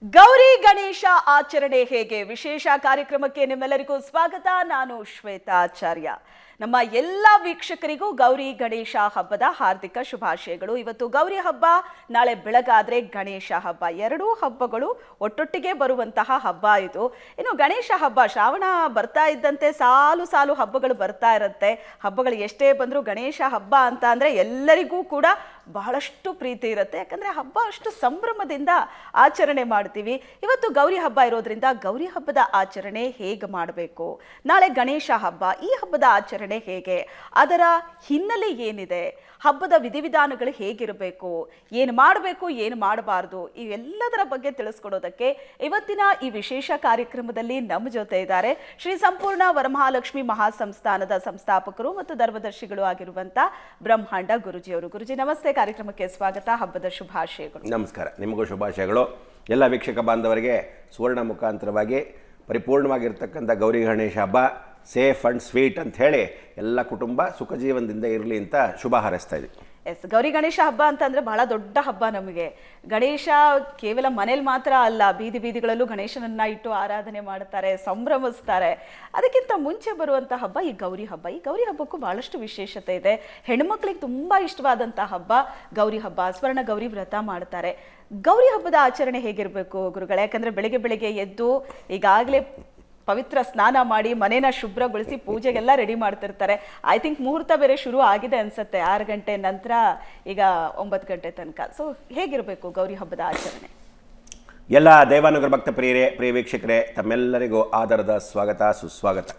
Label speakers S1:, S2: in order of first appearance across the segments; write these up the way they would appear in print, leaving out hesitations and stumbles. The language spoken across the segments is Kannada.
S1: ಗೌರಿ ಗಣೇಶ ಆಚರಣೆ ಹೇಗೆ ವಿಶೇಷ ಕಾರ್ಯಕ್ರಮಕ್ಕೆ ನಿಮ್ಮೆಲ್ಲರಿಗೂ ಸ್ವಾಗತ. ನಾನು ಶ್ವೇತಾಚಾರ್ಯ. ನಮ್ಮ ಎಲ್ಲ ವೀಕ್ಷಕರಿಗೂ ಗೌರಿ ಗಣೇಶ ಹಬ್ಬದ ಹಾರ್ದಿಕ ಶುಭಾಶಯಗಳು. ಇವತ್ತು ಗೌರಿ ಹಬ್ಬ, ನಾಳೆ ಬೆಳಗಾದ್ರೆ ಗಣೇಶ ಹಬ್ಬ, ಎರಡೂ ಹಬ್ಬಗಳು ಒಟ್ಟೊಟ್ಟಿಗೆ ಬರುವಂತಹ ಹಬ್ಬ ಇದು. ಇನ್ನು ಗಣೇಶ ಹಬ್ಬ ಶ್ರಾವಣ ಬರ್ತಾ ಇದ್ದಂತೆ ಸಾಲು ಸಾಲು ಹಬ್ಬಗಳು ಬರ್ತಾ ಇರುತ್ತೆ. ಹಬ್ಬಗಳು ಎಷ್ಟೇ ಬಂದರೂ ಗಣೇಶ ಹಬ್ಬ ಅಂತ ಅಂದರೆ ಎಲ್ಲರಿಗೂ ಕೂಡ ಬಹಳಷ್ಟು ಪ್ರೀತಿ ಇರುತ್ತೆ. ಯಾಕಂದರೆ ಹಬ್ಬ ಅಷ್ಟು ಸಂಭ್ರಮದಿಂದ ಆಚರಣೆ ಮಾಡ್ತೀವಿ. ಇವತ್ತು ಗೌರಿ ಹಬ್ಬ ಇರೋದ್ರಿಂದ ಗೌರಿ ಹಬ್ಬದ ಆಚರಣೆ ಹೇಗೆ ಮಾಡಬೇಕು, ನಾಳೆ ಗಣೇಶ ಹಬ್ಬ, ಈ ಹಬ್ಬದ ಆಚರಣೆ ಹೇಗೆ, ಅದರ ಹಿನ್ನೆಲೆ ಏನಿದೆ, ಹಬ್ಬದ ವಿಧಿವಿಧಾನಗಳು ಹೇಗಿರಬೇಕು, ಏನು ಮಾಡಬೇಕು ಏನು ಮಾಡಬಾರ್ದು, ಇವೆಲ್ಲದರ ಬಗ್ಗೆ ತಿಳಿಸ್ಕೊಡೋದಕ್ಕೆ ಇವತ್ತಿನ ಈ ವಿಶೇಷ ಕಾರ್ಯಕ್ರಮದಲ್ಲಿ ನಮ್ಮ ಜೊತೆ ಇದ್ದಾರೆ ಶ್ರೀ ಸಂಪೂರ್ಣ ವರಮಹಾಲಕ್ಷ್ಮಿ ಮಹಾಸಂಸ್ಥಾನದ ಸಂಸ್ಥಾಪಕರು ಮತ್ತು ಧರ್ಮದರ್ಶಿಗಳು ಆಗಿರುವಂಥ ಬ್ರಹ್ಮಾಂಡ ಗುರುಜಿಯವರು. ಗುರುಜಿ ನಮಸ್ತೆ, ಕಾರ್ಯಕ್ರಮಕ್ಕೆ ಸ್ವಾಗತ, ಹಬ್ಬದ ಶುಭಾಶಯಗಳು.
S2: ನಮಸ್ಕಾರ, ನಿಮಗೂ ಶುಭಾಶಯಗಳು. ಎಲ್ಲ ವೀಕ್ಷಕ ಬಾಂಧವರಿಗೆ ಸುವರ್ಣ ಮುಖಾಂತರವಾಗಿ ಪರಿಪೂರ್ಣವಾಗಿರ್ತಕ್ಕಂಥ ಗೌರಿ ಗಣೇಶ ಹಬ್ಬ ಸೇಫ್ ಆ್ಯಂಡ್ ಸ್ವೀಟ್ ಅಂತ ಹೇಳಿ ಎಲ್ಲ ಕುಟುಂಬ ಸುಖ ಜೀವನದಿಂದ ಇರಲಿ ಅಂತ ಶುಭ ಹಾರೈಸ್ತಾ ಇದ್ವಿ.
S1: ಎಸ್, ಗೌರಿ ಗಣೇಶ ಹಬ್ಬ ಅಂತಂದ್ರೆ ಬಹಳ ದೊಡ್ಡ ಹಬ್ಬ ನಮಗೆ. ಗಣೇಶ ಕೇವಲ ಮನೇಲಿ ಮಾತ್ರ ಅಲ್ಲ, ಬೀದಿ ಬೀದಿಗಳಲ್ಲೂ ಗಣೇಶನನ್ನ ಇಟ್ಟು ಆರಾಧನೆ ಮಾಡ್ತಾರೆ, ಸಂಭ್ರಮಿಸ್ತಾರೆ. ಅದಕ್ಕಿಂತ ಮುಂಚೆ ಬರುವಂಥ ಹಬ್ಬ ಈ ಗೌರಿ ಹಬ್ಬ. ಈ ಗೌರಿ ಹಬ್ಬಕ್ಕೂ ಬಹಳಷ್ಟು ವಿಶೇಷತೆ ಇದೆ. ಹೆಣ್ಮಕ್ಳಿಗೆ ತುಂಬಾ ಇಷ್ಟವಾದಂಥ ಹಬ್ಬ ಗೌರಿ ಹಬ್ಬ. ಸ್ವರ್ಣ ಗೌರಿ ವ್ರತ ಮಾಡ್ತಾರೆ. ಗೌರಿ ಹಬ್ಬದ ಆಚರಣೆ ಹೇಗಿರಬೇಕು ಗುರುಗಳೇ? ಯಾಕಂದ್ರೆ ಬೆಳಿಗ್ಗೆ ಬೆಳಿಗ್ಗೆ ಎದ್ದು ಈಗಾಗಲೇ ಪವಿತ್ರ ಸ್ನಾನ ಮಾಡಿ ಮನೇನ ಶುಭ್ರಗೊಳಿಸಿ ಪೂಜೆಗೆಲ್ಲ ರೆಡಿ ಮಾಡ್ತಿರ್ತಾರೆ. ಐ ಥಿಂಕ್ ಮುಹೂರ್ತ ಬೇರೆ ಶುರು ಆಗಿದೆ ಅನ್ಸುತ್ತೆ, 6 ಗಂಟೆ ನಂತರ ಈಗ 9 ಗಂಟೆ ತನಕ. ಸೊ ಹೇಗಿರಬೇಕು ಗೌರಿ ಹಬ್ಬದ ಆಚರಣೆ?
S2: ಎಲ್ಲ ದೇವಾನುಗ್ರಹ ಭಕ್ತ ಪ್ರಿಯ ವೀಕ್ಷಕರೇ, ತಮ್ಮೆಲ್ಲರಿಗೂ ಆದರದ ಸ್ವಾಗತ ಸುಸ್ವಾಗತ.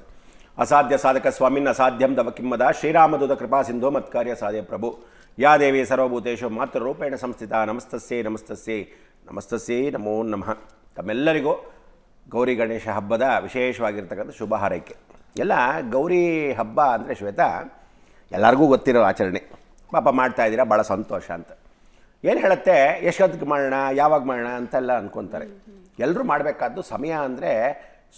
S2: ಅಸಾಧ್ಯ ಸಾಧಕ ಸ್ವಾಮಿನ್ ಅಸಾಧ್ಯಂ ದವ ಕಿಮ್ಮದ ಶ್ರೀರಾಮದೂತ ಕೃಪಾ ಸಿಂಧು ಮತ್ಕಾರ್ಯ ಸಾಧ್ಯ ಪ್ರಭು ಯಾ ದೇವಿ ಸರ್ವಭೂತೇಶು ಮಾತೃರೂಪೇಣ ಸಂಸ್ಥಿತ ನಮಸ್ತಸ್ಯೇ ನಮಸ್ತಸ್ಯೇ ನಮಸ್ತಸ್ಯೇ ನಮೋ ನಮಃ. ತಮ್ಮೆಲ್ಲರಿಗೂ ಗೌರಿ ಗಣೇಶ ಹಬ್ಬದ ವಿಶೇಷವಾಗಿರ್ತಕ್ಕಂಥ ಶುಭ ಹಾರೈಕೆ. ಎಲ್ಲ ಗೌರಿ ಹಬ್ಬ ಅಂದರೆ ಶ್ವೇತಾ ಎಲ್ಲರಿಗೂ ಗೊತ್ತಿರೋ ಆಚರಣೆ. ಪಾಪ ಮಾಡ್ತಾಯಿದ್ದೀರಾ, ಭಾಳ ಸಂತೋಷ ಅಂತ. ಏನು ಹೇಳುತ್ತೆ, ಎಷ್ಟೊತ್ತಿಗೆ ಮಾಡೋಣ, ಯಾವಾಗ ಮಾಡೋಣ ಅಂತೆಲ್ಲ ಅಂದ್ಕೊತಾರೆ. ಎಲ್ಲರೂ ಮಾಡಬೇಕಾದ್ದು ಸಮಯ ಅಂದರೆ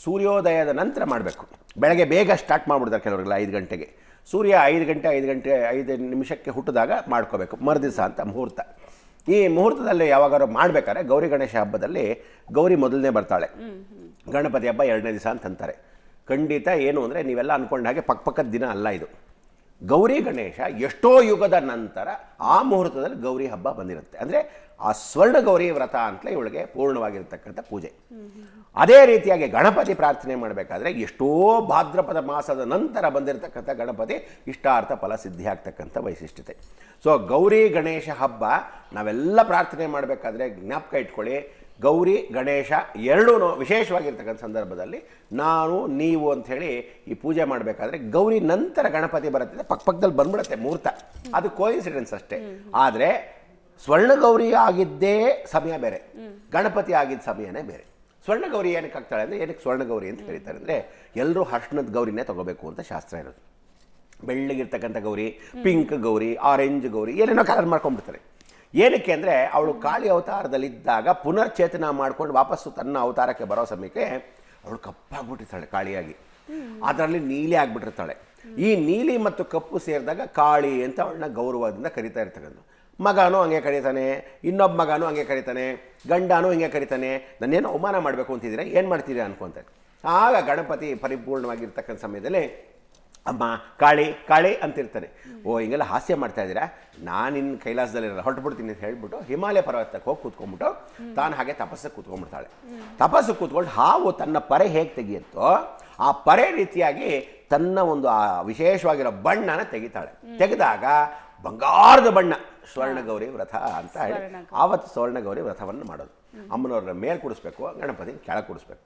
S2: ಸೂರ್ಯೋದಯದ ನಂತರ ಮಾಡಬೇಕು. ಬೆಳಗ್ಗೆ ಬೇಗ ಸ್ಟಾರ್ಟ್ ಮಾಡಿಬಿಡ್ತಾರೆ ಕೆಲವರಿಗೆಲ್ಲ 5 ಗಂಟೆಗೆ. ಸೂರ್ಯ 5 ನಿಮಿಷಕ್ಕೆ ಹುಟ್ಟಿದಾಗ ಮಾಡ್ಕೋಬೇಕು, ಮರುದಿವಸ ಅಂತ ಮುಹೂರ್ತ. ಈ ಮುಹೂರ್ತದಲ್ಲಿ ಯಾವಾಗಾದ್ರು ಮಾಡಬೇಕಾದ್ರೆ ಗೌರಿ ಗಣೇಶ ಹಬ್ಬದಲ್ಲಿ ಗೌರಿ ಮೊದಲನೇ ಬರ್ತಾಳೆ, ಗಣಪತಿ ಹಬ್ಬ 2ನೇ ದಿವಸ ಅಂತಂತಾರೆ. ಖಂಡಿತ ಏನು ಅಂದರೆ ನೀವೆಲ್ಲ ಅಂದ್ಕೊಂಡ ಹಾಗೆ ಪಕ್ಕದ ದಿನ ಅಲ್ಲ ಇದು. ಗೌರಿ ಗಣೇಶ ಎಷ್ಟೋ ಯುಗದ ನಂತರ ಆ ಮುಹೂರ್ತದಲ್ಲಿ ಗೌರಿ ಹಬ್ಬ ಬಂದಿರುತ್ತೆ. ಅಂದರೆ ಆ ಸ್ವರ್ಣ ಗೌರಿ ವ್ರತ ಅಂತಲೇ ಇವಳಿಗೆ ಪೂರ್ಣವಾಗಿರ್ತಕ್ಕಂಥ ಪೂಜೆ. ಅದೇ ರೀತಿಯಾಗಿ ಗಣಪತಿ ಪ್ರಾರ್ಥನೆ ಮಾಡಬೇಕಾದ್ರೆ ಎಷ್ಟೋ ಭಾದ್ರಪದ ಮಾಸದ ನಂತರ ಬಂದಿರತಕ್ಕಂಥ ಗಣಪತಿ ಇಷ್ಟಾರ್ಥ ಫಲ ಸಿದ್ಧಿ ಆಗ್ತಕ್ಕಂಥ ವೈಶಿಷ್ಟ್ಯತೆ. ಸೊ ಗೌರಿ ಗಣೇಶ ಹಬ್ಬ ನಾವೆಲ್ಲ ಪ್ರಾರ್ಥನೆ ಮಾಡಬೇಕಾದ್ರೆ ಜ್ಞಾಪಕ ಇಟ್ಕೊಳ್ಳಿ, ಗೌರಿ ಗಣೇಶ ಎರಡೂ ವಿಶೇಷವಾಗಿರ್ತಕ್ಕಂಥ ಸಂದರ್ಭದಲ್ಲಿ ನಾನು ನೀವು ಅಂಥೇಳಿ ಈ ಪೂಜೆ ಮಾಡಬೇಕಾದ್ರೆ ಗೌರಿ ನಂತರ ಗಣಪತಿ ಬರುತ್ತೆ, ಪಕ್ಕದಲ್ಲಿ ಬಂದ್ಬಿಡುತ್ತೆ ಮುಹೂರ್ತ. ಅದು ಕೋಇನ್ಸಿಡೆನ್ಸ್ ಅಷ್ಟೇ. ಆದರೆ ಸ್ವರ್ಣ ಗೌರಿ ಆಗಿದ್ದೇ ಸಮಯ ಬೇರೆ, ಗಣಪತಿ ಆಗಿದ್ದ ಸಮಯನೇ ಬೇರೆ. ಸ್ವರ್ಣ ಗೌರಿ ಏನಕ್ಕೆ ಆಗ್ತಾಳೆ ಅಂದರೆ, ಏನಕ್ಕೆ ಸ್ವರ್ಣ ಗೌರಿ ಅಂತ ಕರೀತಾರೆ ಅಂದರೆ, ಎಲ್ಲರೂ ಅರ್ಶಿಣದ ಗೌರಿನೇ ತೊಗೋಬೇಕು ಅಂತ ಶಾಸ್ತ್ರ ಇರೋದು. ಬೆಳ್ಳಗಿರ್ತಕ್ಕಂಥ ಗೌರಿ, ಪಿಂಕ್ ಗೌರಿ, ಆರೆಂಜ್ ಗೌರಿ, ಏನೇನೋ ಕಲರ್ ಮಾಡ್ಕೊಂಡ್ಬಿಡ್ತಾರೆ. ಏನಕ್ಕೆ ಅಂದರೆ ಅವಳು ಕಾಳಿ ಅವತಾರದಲ್ಲಿದ್ದಾಗ ಪುನರ್ಚೇತನ ಮಾಡ್ಕೊಂಡು ವಾಪಸ್ಸು ತನ್ನ ಅವತಾರಕ್ಕೆ ಬರೋ ಸಮಯಕ್ಕೆ ಅವಳು ಕಪ್ಪಾಗ್ಬಿಟ್ಟಿರ್ತಾಳೆ ಕಾಳಿಯಾಗಿ. ಅದರಲ್ಲಿ ನೀಲಿ ಆಗಿಬಿಟ್ಟಿರ್ತಾಳೆ. ಈ ನೀಲಿ ಮತ್ತು ಕಪ್ಪು ಸೇರಿದಾಗ ಕಾಳಿ ಅಂತ ಅವಳನ್ನ ಗೌರವದಿಂದ ಕರಿತಾ ಇರ್ತಕ್ಕಂಥ. ಮಗನೂ ಹಂಗೆ ಕರೀತಾನೆ, ಇನ್ನೊಬ್ಬ ಮಗನೂ ಹಂಗೆ ಕರೀತಾನೆ, ಗಂಡನೂ ಹಿಂಗೆ ಕರೀತಾನೆ. ನಾನೇನು ಅವಮಾನ ಮಾಡಬೇಕು ಅಂತಿದ್ದೀರಾ, ಏನು ಮಾಡ್ತೀರಾ ಅನ್ಕೊತಾರೆ. ಆಗ ಗಣಪತಿ ಪರಿಪೂರ್ಣವಾಗಿರ್ತಕ್ಕಂಥ ಸಮಯದಲ್ಲಿ ಅಮ್ಮ ಕಾಳಿ ಕಾಳಿ ಅಂತಿರ್ತಾನೆ. ಓ ಹಿಂಗೆಲ್ಲ ಹಾಸ್ಯ ಮಾಡ್ತಾ ಇದ್ದೀರಾ, ನಾನು ಇನ್ನು ಕೈಲಾಸದಲ್ಲಿರಲ್ಲ ಹೊರಟುಬಿಡ್ತೀನಿ ಅಂತ ಹೇಳ್ಬಿಟ್ಟು ಹಿಮಾಲಯ ಪರ್ವತಕ್ಕೆ ಹೋಗಿ ಕೂತ್ಕೊಂಡ್ಬಿಟ್ಟು ತಾನು ಹಾಗೆ ತಪಸ್ಸಿಗೆ ಕೂತ್ಕೊಂಡ್ಬಿಡ್ತಾಳೆ. ತಪಸ್ಸು ಕೂತ್ಕೊಂಡು ಹಾವು ತನ್ನ ಪರೆ ಹೇಗೆ ತೆಗಿಯುತ್ತೋ ಆ ಪರೆ ರೀತಿಯಾಗಿ ತನ್ನ ಒಂದು ಆ ವಿಶೇಷವಾಗಿರೋ ಬಣ್ಣನ ತೆಗಿತಾಳೆ. ತೆಗೆದಾಗ ಬಂಗಾರದ ಬಣ್ಣ ಸ್ವರ್ಣಗೌರಿ ವ್ರತ ಅಂತ ಹೇಳಿ ಆವತ್ತು ಸ್ವರ್ಣಗೌರಿ ವ್ರತವನ್ನು ಮಾಡೋದು. ಅಮ್ಮನವ್ರನ್ನ ಮೇಲೆ ಕೂಡಿಸ್ಬೇಕು, ಗಣಪತಿ ಕೆಳಗೆ ಕೂಡಿಸ್ಬೇಕು.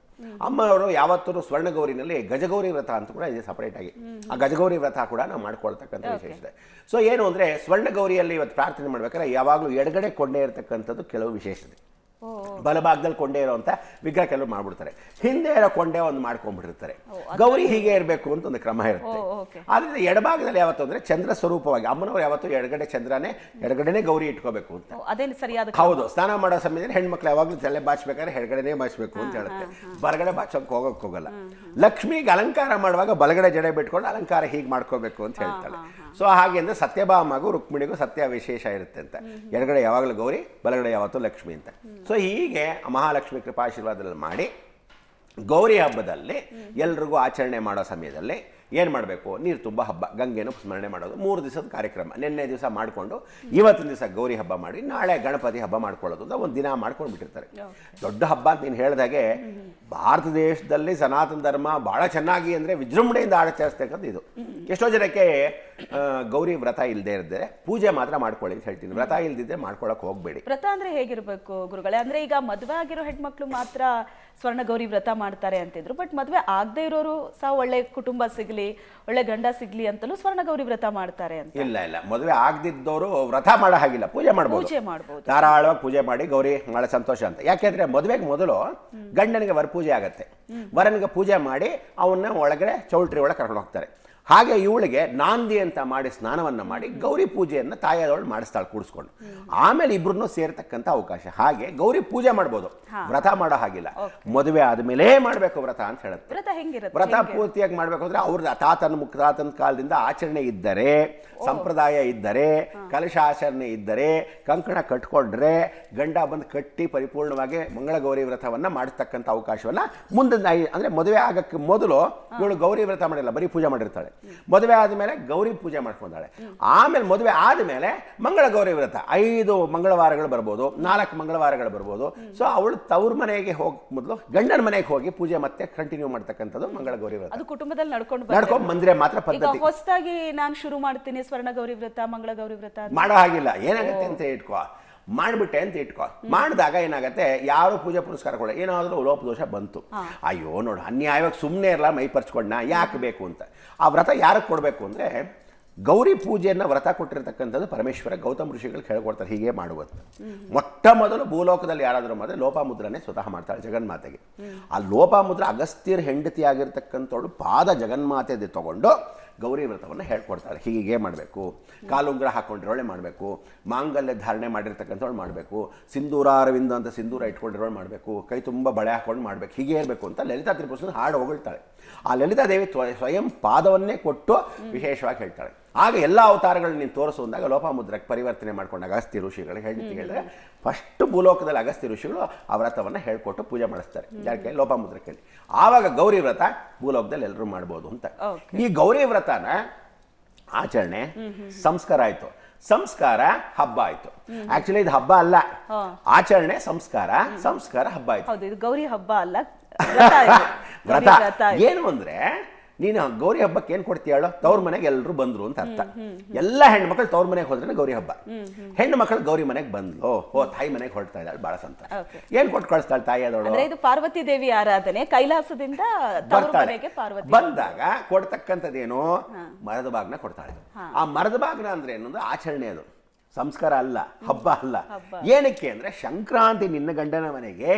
S2: ಅಮ್ಮನವರು ಯಾವತ್ತೂ ಸ್ವರ್ಣಗೌರಿನಲ್ಲಿ ಗಜಗೌರಿ ವ್ರತ ಅಂತ ಕೂಡ ಇದೆ ಸಪ್ರೇಟಾಗಿ. ಆ ಗಜಗೌರಿ ವ್ರತ ಕೂಡ ನಾವು ಮಾಡ್ಕೊಳ್ತಕ್ಕಂಥ ವಿಶೇಷತೆ. ಸೊ ಏನು ಅಂದರೆ ಸ್ವರ್ಣಗೌರಿಯಲ್ಲಿ ಇವತ್ತು ಪ್ರಾರ್ಥನೆ ಮಾಡ್ಬೇಕಾದ್ರೆ ಯಾವಾಗಲೂ ಎಡಗಡೆ ಕೊಂಡೇ ಇರತಕ್ಕಂಥದ್ದು ಕೆಲವು ವಿಶೇಷತೆ. ಬಲಭಾಗದಲ್ಲಿ ಕೊಂಡೇ ಇರೋವಂಥ ವಿಗ್ರಹ ಕೆಲವರು ಮಾಡ್ಬಿಡ್ತಾರೆ, ಹಿಂದೆ ಇರೋ ಕೊಂಡೆ ಒಂದು ಮಾಡ್ಕೊಂಡ್ಬಿಟ್ಟಿರ್ತಾರೆ. ಗೌರಿ ಹೀಗೆ ಇರಬೇಕು ಅಂತ ಒಂದು ಕ್ರಮ ಇರುತ್ತೆ. ಆದರೆ ಎಡಭಾಗದಲ್ಲಿ ಯಾವತ್ತು ಅಂದರೆ ಚಂದ್ರ ಸ್ವರೂಪವಾಗಿ ಅಮ್ಮನವರು ಯಾವತ್ತು ಎಡಗಡೆ ಚಂದ್ರನೇ, ಎಡಗಡೆನೇ ಗೌರಿ ಇಟ್ಕೋಬೇಕು ಅಂತ.
S1: ಅದೇನು ಸರಿಯಾದ? ಹೌದು,
S2: ಸ್ನಾನ ಮಾಡೋ ಸಮಯದಲ್ಲಿ ಹೆಣ್ಮಕ್ಳು ಯಾವಾಗಲೂ ತಲೆ ಬಾಚ್ಬೇಕಾದ್ರೆ ಎಡಗಡೆನೇ ಬಾಚಬೇಕು ಅಂತ ಹೇಳುತ್ತೆ, ಬಲಗಡೆ ಬಾಚೋಕೆ ಹೋಗಲ್ಲ. ಲಕ್ಷ್ಮಿಗೆ ಅಲಂಕಾರ ಮಾಡುವಾಗ ಬಲಗಡೆ ಜಡೆ ಬಿಟ್ಕೊಂಡು ಅಲಂಕಾರ ಹೀಗೆ ಮಾಡ್ಕೋಬೇಕು ಅಂತ ಹೇಳ್ತಾಳೆ. ಸೊ ಹಾಗೆ ಅಂದರೆ ಸತ್ಯಭಾಮಗೂ ರುಕ್ಮಿಣಿಗೂ ಸತ್ಯ ವಿಶೇಷ ಇರುತ್ತೆ ಅಂತ. ಎಡಗಡೆ ಯಾವಾಗಲೂ ಗೌರಿ, ಬಲಗಡೆ ಯಾವತ್ತೂ ಲಕ್ಷ್ಮಿ ಅಂತ. ಸೊ ಹೀಗೆ ಮಹಾಲಕ್ಷ್ಮಿ ಕೃಪಾಶೀರ್ವಾದದಲ್ಲಿ ಮಾಡಿ ಗೌರಿ ಹಬ್ಬದಲ್ಲಿ ಎಲ್ರಿಗೂ ಆಚರಣೆ ಮಾಡೋ ಸಮಯದಲ್ಲಿ ಏನು ಮಾಡಬೇಕು, ನೀರು ತುಂಬ ಹಬ್ಬ, ಗಂಗೆನೂ ಸ್ಮರಣೆ ಮಾಡೋದು. 3 ದಿವಸದ ಕಾರ್ಯಕ್ರಮ. ನಿನ್ನೆ ದಿವಸ ಮಾಡಿಕೊಂಡು ಇವತ್ತಿನ ದಿವಸ ಗೌರಿ ಹಬ್ಬ ಮಾಡಿ ನಾಳೆ ಗಣಪತಿ ಹಬ್ಬ ಮಾಡ್ಕೊಳ್ಳೋದು ಅಂತ ಒಂದು ದಿನ ಮಾಡ್ಕೊಂಡು ಬಿಟ್ಟಿರ್ತಾರೆ. ದೊಡ್ಡ ಹಬ್ಬ ಅಂತ ನೀನು ಹೇಳಿದಾಗೆ ಭಾರತ ದೇಶದಲ್ಲಿ ಸನಾತನ ಧರ್ಮ ಭಾಳ ಚೆನ್ನಾಗಿ ಅಂದರೆ ವಿಜೃಂಭಣೆಯಿಂದ ಆಚರಿಸ್ತಕ್ಕಂಥ ಇದು. ಎಷ್ಟೋ ಜನಕ್ಕೆ ಗೌರಿ ವ್ರತ ಇಲ್ಲದೆ ಇದ್ದರೆ ಪೂಜೆ ಮಾತ್ರ ಮಾಡ್ಕೊಳ್ಳಿ ಅಂತ ಹೇಳ್ತೀನಿ. ವ್ರತ ಇಲ್ದಿದ್ರೆ ಮಾಡ್ಕೊಳಕ್ಕೆ ಹೋಗಬೇಡಿ.
S1: ವ್ರತ ಅಂದ್ರೆ ಹೇಗಿರ್ಬೇಕು ಗುರುಗಳೇ? ಅಂದ್ರೆ ಈಗ ಮದುವೆ ಆಗಿರೋ ಹೆಣ್ಮಕ್ಳು ಮಾತ್ರ ಸ್ವರ್ಣ ಗೌರಿ ವ್ರತ ಮಾಡ್ತಾರೆ ಅಂತಿದ್ರು, ಬಟ್ ಮದುವೆ ಆಗದೆ ಇರೋರು ಸಹ ಒಳ್ಳೆ ಕುಟುಂಬ ಸಿಗ್ಲಿ, ಒಳ್ಳೆ ಗಂಡ ಸಿಗ್ಲಿ ಅಂತಲೂ ಸ್ವರ್ಣ ಗೌರಿ ವ್ರತ ಮಾಡ್ತಾರೆ ಅಂತ.
S2: ಇಲ್ಲ, ಮದುವೆ ಆಗದಿದ್ದವರು ವ್ರತ ಮಾಡೋ ಹಾಗಿಲ್ಲ, ಪೂಜೆ ಮಾಡ್ಬೋದು. ಧಾರಾಳವಾಗಿ ಪೂಜೆ ಮಾಡಿ ಗೌರಿ ನಾಳೆ ಸಂತೋಷ ಅಂತ. ಯಾಕೆಂದ್ರೆ ಮದುವೆಗೆ ಮೊದಲು ಗಂಡನಿಗೆ ವರಪೂಜೆ ಆಗತ್ತೆ, ವರನಿಗೆ ಪೂಜೆ ಮಾಡಿ ಅವನ್ನ ಒಳಗಡೆ ಚೌಲ್ಟ್ರಿ ಒಳಗೆ ಕರ್ಕೊಂಡು ಹೋಗ್ತಾರೆ. ಹಾಗೆ ಇವಳಿಗೆ ನಾಂದಿ ಅಂತ ಮಾಡಿ ಸ್ನಾನವನ್ನು ಮಾಡಿ ಗೌರಿ ಪೂಜೆಯನ್ನು ತಾಯಿಯದವಳು ಮಾಡಿಸ್ತಾಳೆ ಕೂಡಿಸ್ಕೊಂಡು. ಆಮೇಲೆ ಇಬ್ರು ಸೇರ್ತಕ್ಕಂಥ ಅವಕಾಶ. ಹಾಗೆ ಗೌರಿ ಪೂಜೆ ಮಾಡ್ಬೋದು, ವ್ರತ ಮಾಡೋ ಹಾಗಿಲ್ಲ. ಮದುವೆ ಆದಮೇಲೆ ಮಾಡಬೇಕು ವ್ರತ ಅಂತ ಹೇಳುತ್ತೆ. ವ್ರತ ಪೂರ್ತಿಯಾಗಿ ಮಾಡಬೇಕು ಅಂದ್ರೆ ಅವ್ರ ತಾತನ ಕಾಲದಿಂದ ಆಚರಣೆ ಇದ್ದರೆ, ಸಂಪ್ರದಾಯ ಇದ್ದರೆ, ಕಲಶಾಚರಣೆ ಇದ್ದರೆ, ಕಂಕಣ ಕಟ್ಕೊಂಡ್ರೆ ಗಂಡ ಬಂದು ಕಟ್ಟಿ ಪರಿಪೂರ್ಣವಾಗಿ ಮಂಗಳಗೌರಿ ವ್ರತವನ್ನು ಮಾಡತಕ್ಕಂಥ ಅವಕಾಶವನ್ನ ಮುಂದೆ ಅಂದ್ರೆ ಮದುವೆ ಆಗಕ್ಕೆ ಮೊದಲು ಇವಳು ಗೌರಿ ವ್ರತ ಮಾಡಿಲ್ಲ, ಬರೀ ಪೂಜೆ ಮಾಡಿರ್ತಾಳೆ. ಮದುವೆ ಆದಮೇಲೆ ಗೌರಿ ಪೂಜೆ ಮಾಡ್ಕೊಂಡಾಳೆ. ಆಮೇಲೆ ಮದುವೆ ಆದಮೇಲೆ ಮಂಗಳ ಗೌರಿ ವ್ರತ 5 ಮಂಗಳವಾರಗಳು ಬರ್ಬೋದು, 4 ಮಂಗಳವಾರಗಳು ಬರ್ಬೋದು. ಸೊ ಅವಳು ತವ್ರ ಮನೆಗೆ ಹೋಗಿ ಮೊದಲು ಗಂಡನ ಮನೆಗೆ ಹೋಗಿ ಪೂಜೆ ಮತ್ತೆ ಕಂಟಿನ್ಯೂ ಮಾಡ್ತಕ್ಕಂಥದ್ದು ಮಂಗಳ ಗೌರಿ ವ್ರತ.
S1: ಅದು ಕುಟುಂಬದಲ್ಲಿ ನಡ್ಕೊಂಡು
S2: ಬಂದ್ರೆ ಮಾತ್ರ ಪದ್ಧತಿ.
S1: ಹೊಸದಾಗಿ ನಾನು ಶುರು ಮಾಡ್ತೀನಿ ಸ್ವರ್ಣ ಗೌರಿ ವ್ರತ, ಮಂಗಳ ಗೌರಿ ವ್ರತ
S2: ಮಾಡೋ ಹಾಗಿಲ್ಲ. ಏನಾಗುತ್ತೆ ಅಂತ ಇಟ್ಕೋ, ಮಾಡಿಬಿಟ್ಟೆ ಅಂತ ಇಟ್ಕೋ. ಮಾಡಿದಾಗ ಏನಾಗುತ್ತೆ, ಯಾರು ಪೂಜೆ ಪುರಸ್ಕಾರ ಕೊಡ, ಏನಾದರೂ ಲೋಪದೋಷ ಬಂತು, ಅಯ್ಯೋ ನೋಡು ಅನ್ಯಾಯವಾಗಿ ಸುಮ್ಮನೆ ಇರಲ್ಲ, ಮೈ ಪರ್ಚ್ಕೊಂಡ ಯಾಕೆ ಬೇಕು ಅಂತ. ಆ ವ್ರತ ಯಾರಿಗೆ ಕೊಡಬೇಕು ಅಂದರೆ, ಗೌರಿ ಪೂಜೆಯನ್ನು ವ್ರತ ಕೊಟ್ಟಿರ್ತಕ್ಕಂಥದ್ದು ಪರಮೇಶ್ವರ ಗೌತಮ ಋಷಿಗಳು ಹೇಳ್ಕೊಡ್ತಾರೆ ಹೀಗೆ ಮಾಡುವಂತ. ಮೊಟ್ಟ ಮೊದಲು ಭೂಲೋಕದಲ್ಲಿ ಯಾರಾದರೂ ಮಾಡಿದ್ರೆ ಲೋಪಾಮುದ್ರನೇ ಸ್ವತಃ ಮಾಡ್ತಾಳೆ ಜಗನ್ಮಾತೆಗೆ. ಆ ಲೋಪಾಮುದ್ರ ಅಗಸ್ತ್ಯರ ಹೆಂಡತಿ ಆಗಿರ್ತಕ್ಕಂಥವಳು ಪಾದ ಜಗನ್ಮಾತೆ ತಗೊಂಡು ಗೌರಿ ವ್ರತವನ್ನು ಹೇಳ್ಕೊಡ್ತಾಳೆ. ಹೀಗೆ ಮಾಡಬೇಕು, ಕಾಲುಂಗ್ರ ಹಾಕ್ಕೊಂಡಿರೋಳೆ ಮಾಡಬೇಕು, ಮಾಂಗಲ್ಯ ಧಾರಣೆ ಮಾಡಿರ್ತಕ್ಕಂಥವಳು ಮಾಡಬೇಕು, ಸಿಂಧೂರಾರವಿಂದ ಅಂತ ಸಿಂಧೂರ ಇಟ್ಕೊಂಡಿರೋಳು ಮಾಡಬೇಕು, ಕೈ ತುಂಬ ಬಳೆ ಹಾಕೊಂಡು ಮಾಡಬೇಕು, ಹೀಗೆ ಇರಬೇಕು ಅಂತ ಲಲಿತಾ ತ್ರಿಪುರ ಹಾಡು ಹೊಗಳ್ತಾಳೆ. ಆ ಲಲಿತಾದೇವಿ ಸ್ವಯಂ ಪಾದವನ್ನೇ ಕೊಟ್ಟು ವಿಶೇಷವಾಗಿ ಹೇಳ್ತಾಳೆ. ಆಗ ಎಲ್ಲ ಅವತಾರಗಳನ್ನ ನೀನು ತೋರಿಸು ಅಂದಾಗ ಲೋಪಾಮುದ್ರಕ್ಕೆ ಪರಿವರ್ತನೆ ಮಾಡ್ಕೊಂಡಾಗ ಅಗಸ್ತ್ಯ ಋಷಿಗಳು ಹೆಂಡತಿ ಹೇಳಿದ್ರೆ ಫಸ್ಟ್ ಭೂಲೋಕದಲ್ಲಿ ಅಗಸ್ತ್ಯ ಋಷಿಗಳು ಆ ವ್ರತವನ್ನು ಹೇಳ್ಕೊಟ್ಟು ಪೂಜೆ ಮಾಡಿಸ್ತಾರೆ. ಯಾಕೆ ಲೋಪಾಮುದ್ರ ಕೇಳಿ. ಆವಾಗ ಗೌರಿ ವ್ರತ ಭೂಲೋಕದಲ್ಲಿ ಎಲ್ಲರೂ ಮಾಡ್ಬೋದು ಅಂತ. ಈ ಗೌರಿ ವ್ರತನ ಆಚರಣೆ ಸಂಸ್ಕಾರ ಆಯ್ತು, ಸಂಸ್ಕಾರ ಹಬ್ಬ ಆಯ್ತು. ಆಕ್ಚುಲಿ ಇದು ಹಬ್ಬ ಅಲ್ಲ, ಆಚರಣೆ ಸಂಸ್ಕಾರ, ಸಂಸ್ಕಾರ ಹಬ್ಬ ಆಯ್ತು.
S1: ಇದು ಗೌರಿ ಹಬ್ಬ ಅಲ್ಲ,
S2: ವ್ರತ ಏನು ಅಂದ್ರೆ ನೀನು ಗೌರಿ ಹಬ್ಬಕ್ಕೆ ಏನ್ ಕೊಡ್ತೀಯ ಹೇಳೋ, ತವ್ರ ಮನೆಗೆ ಎಲ್ಲರೂ ಬಂದ್ರು ಅಂತ ಅರ್ಥ. ಎಲ್ಲ ಹೆಣ್ಮಕ್ಳು ತವ್ರ ಮನೆಗೆ ಹೋದ್ರೆ ಗೌರಿ ಹಬ್ಬ. ಹೆಣ್ಣು ಮಕ್ಕಳು ಗೌರಿ ಮನೆಗೆ ಬಂದ್ಲು, ತಾಯಿ ಮನೆಗೆ ಹೊರಡ್ತಾ ಇದ್ದಾಳೆ, ಬಹಳ ಸಂತೋಷ. ಏನ್ ಕೊಟ್ಟು ಕಳಿಸ್ತಾಳೆ ತಾಯಿ ಆದವಳು?
S1: ಇದು ಪಾರ್ವತಿ ದೇವಿ ಆರಾಧನೆ, ಕೈಲಾಸದಿಂದ
S2: ಬರ್ತಾಳೆ. ಬಂದಾಗ ಕೊಡ್ತಕ್ಕಂಥದ್ದೇನು, ಮರದ ಬಾಗ್ನ ಕೊಡ್ತಾಳೆ. ಆ ಮರದ ಬಾಗ್ನ ಅಂದ್ರೆ ಏನು, ಆಚರಣೆ, ಅದು ಸಂಸ್ಕಾರ ಅಲ್ಲ, ಹಬ್ಬ ಅಲ್ಲ. ಏನಕ್ಕೆ ಅಂದ್ರೆ ಸಂಕ್ರಾಂತಿ ನಿನ್ನ ಗಂಡನ ಮನೆಗೆ